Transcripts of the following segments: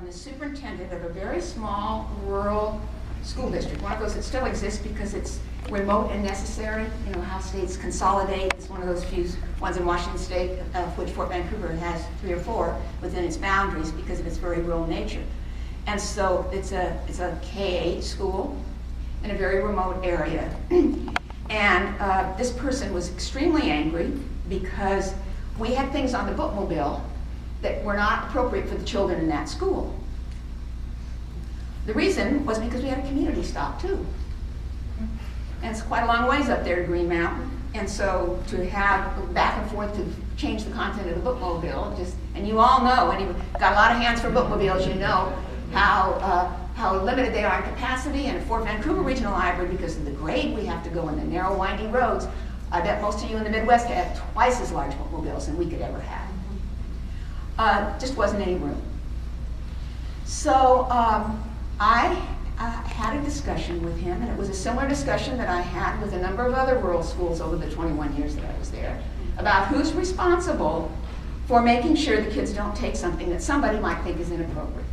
from the superintendent of a very small rural school district, one of those that still exists because it's remote and necessary. You know how states consolidate. It's one of those few ones in Washington State, of which Fort Vancouver has 3 or 4 within its boundaries because of its very rural nature. And so it's a K-8 school in a very remote area. And this person was extremely angry because we had things on the bookmobile that were not appropriate for the children in that school. The reason was because we had a community stop too. And it's quite a long ways up there to Green Mountain. And so to have back and forth to change the content of the bookmobile, and you all know, and you've got a lot of hands for bookmobiles, you know how limited they are in capacity. And at Fort Vancouver Regional Library, because of the grade we have to go in the narrow, winding roads, I bet most of you in the Midwest have twice as large bookmobiles than we could ever have. Just wasn't any room. So I had a discussion with him, and it was a similar discussion that I had with a number of other rural schools over the 21 years that I was there, about who's responsible for making sure the kids don't take something that somebody might think is inappropriate.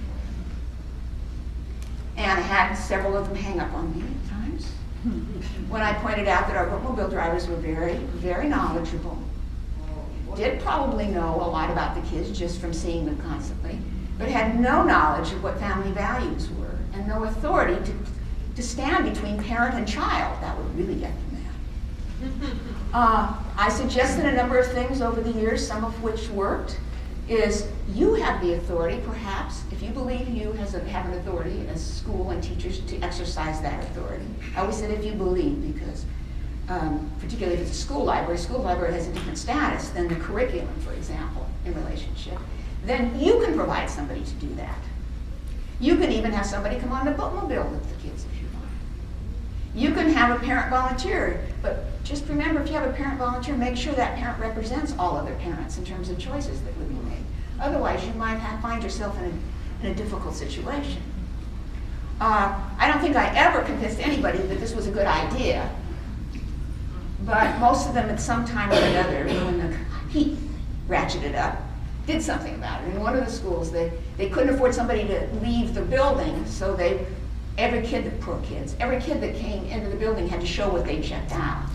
And I had several of them hang up on me at times when I pointed out that our bookmobile drivers were very, very knowledgeable, did probably know a lot about the kids just from seeing them constantly, but had no knowledge of what family values were and no authority to stand between parent and child. That would really get them mad. I suggested a number of things over the years, some of which worked, is you have the authority, perhaps, if you believe you have an authority as school and teachers to exercise that authority. I always said if you believe, because particularly if it's a school library has a different status than the curriculum, for example, in relationship, then you can provide somebody to do that. You can even have somebody come on the bookmobile with the kids if you want. You can have a parent volunteer, but just remember, if you have a parent volunteer, make sure that parent represents all other parents in terms of choices that would be made. Otherwise, you might find yourself in a difficult situation. I don't think I ever convinced anybody that this was a good idea, but most of them at some time or another, when the heat ratcheted up, did something about it. In one of the schools, they couldn't afford somebody to leave the building, so every kid that came into the building had to show what they checked out.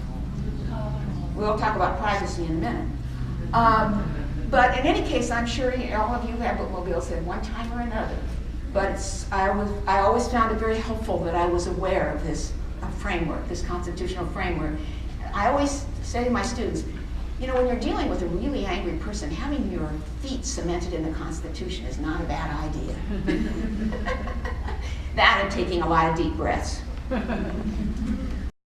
We'll talk about privacy in a minute. But in any case, I'm sure all of you have bookmobiles at one time or another. But I always found it very helpful that I was aware of this framework, this constitutional framework. I always say to my students, you know, when you're dealing with a really angry person, having your feet cemented in the Constitution is not a bad idea. That and taking a lot of deep breaths.